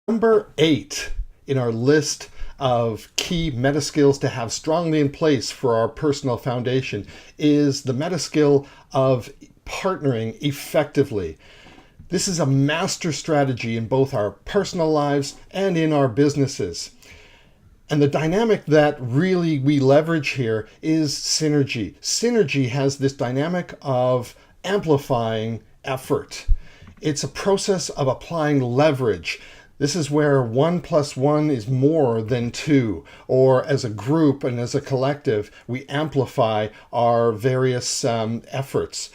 Number 8 in our list of key meta skills to have strongly in place for our personal foundation is the meta skill of partnering effectively. This is a master strategy in both our personal lives and in our businesses. And the dynamic that really we leverage here is synergy. Synergy has this dynamic of amplifying effort. It's a process of applying leverage. This is where 1 + 1 is more than 2, or as a group and as a collective, we amplify our various efforts.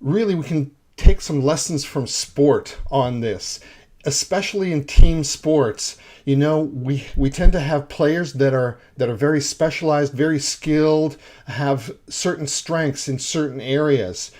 Really, we can take some lessons from sport on this, especially in team sports. You know, we tend to have players that are very specialized, very skilled, have certain strengths in certain areas.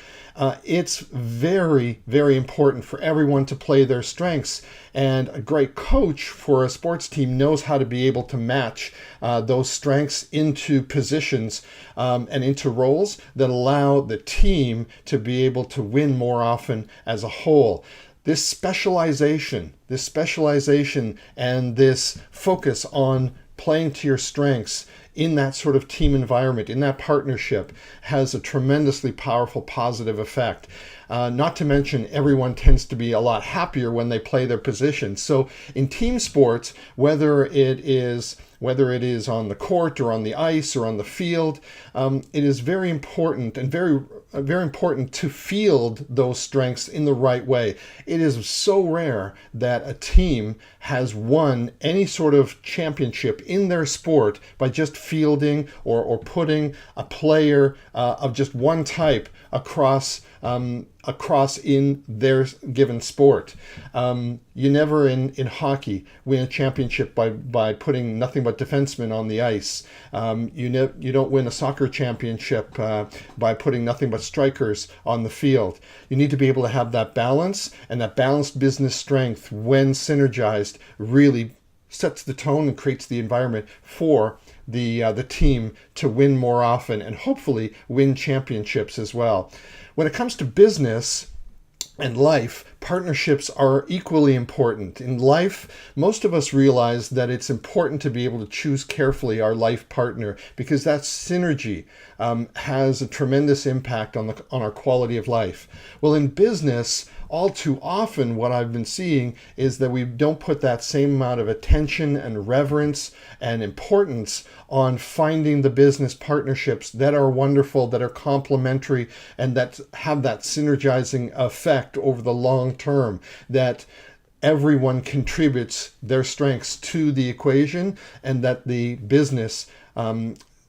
It's very, very important for everyone to play their strengths. And a great coach for a sports team knows how to be able to match those strengths into positions and into roles that allow the team to be able to win more often as a whole. This specialization and this focus on playing to your strengths in that sort of team environment, in that partnership, has a tremendously powerful positive effect. Not to mention, everyone tends to be a lot happier when they play their position. So in team sports, whether it is on the court or on the ice or on the field, it is very important and very important to field those strengths in the right way. It is so rare that a team has won any sort of championship in their sport by just fielding or putting a player of just one type across in their given sport. You never in hockey win a championship by putting nothing but defensemen on the ice. You don't win a soccer championship by putting nothing but strikers on the field. You need to be able to have that balance, and that balanced business strength, when synergized, really sets the tone and creates the environment for the team to win more often and hopefully win championships as well. When it comes to business and life, partnerships are equally important. In life, most of us realize that it's important to be able to choose carefully our life partner, because that synergy has a tremendous impact on our quality of life. Well, in business, all too often what I've been seeing is that we don't put that same amount of attention and reverence and importance on finding the business partnerships that are wonderful, that are complementary, and that have that synergizing effect over the long term, that everyone contributes their strengths to the equation, and that the business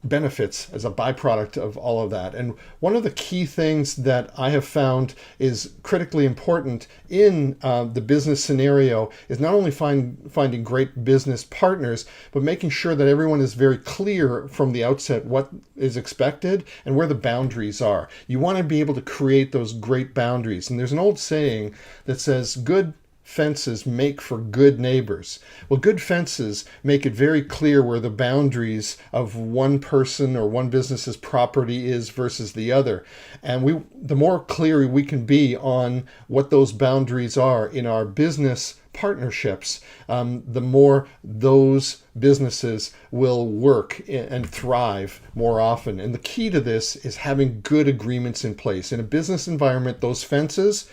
benefits as a byproduct of all of that. And one of the key things that I have found is critically important in the business scenario is not only finding great business partners, but making sure that everyone is very clear from the outset what is expected and where the boundaries are. You want to be able to create those great boundaries. And there's an old saying that says, good fences make for good neighbors. Well, good fences make it very clear where the boundaries of one person or one business's property is versus the other. And the more clear we can be on what those boundaries are in our business partnerships, the more those businesses will work and thrive more often. And the key to this is having good agreements in place. In a business environment, those fences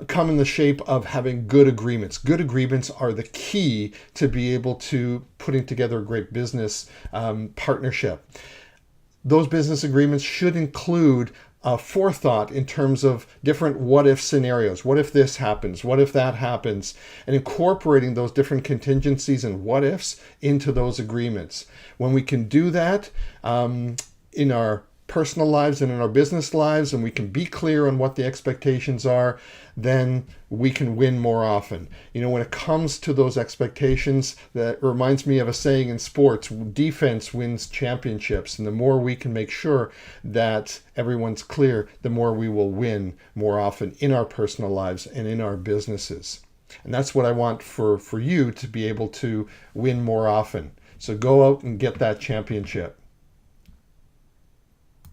come in the shape of having good agreements. Good agreements are the key to be able to putting together a great business partnership. Those business agreements should include forethought in terms of different what-if scenarios. What if this happens? What if that happens? And incorporating those different contingencies and what-ifs into those agreements. When we can do that in our personal lives and in our business lives, and we can be clear on what the expectations are, then we can win more often. You know, when it comes to those expectations, that reminds me of a saying in sports: defense wins championships. And the more we can make sure that everyone's clear, the more we will win more often in our personal lives and in our businesses. And that's what I want for you to be able to win more often. So go out and get that championship.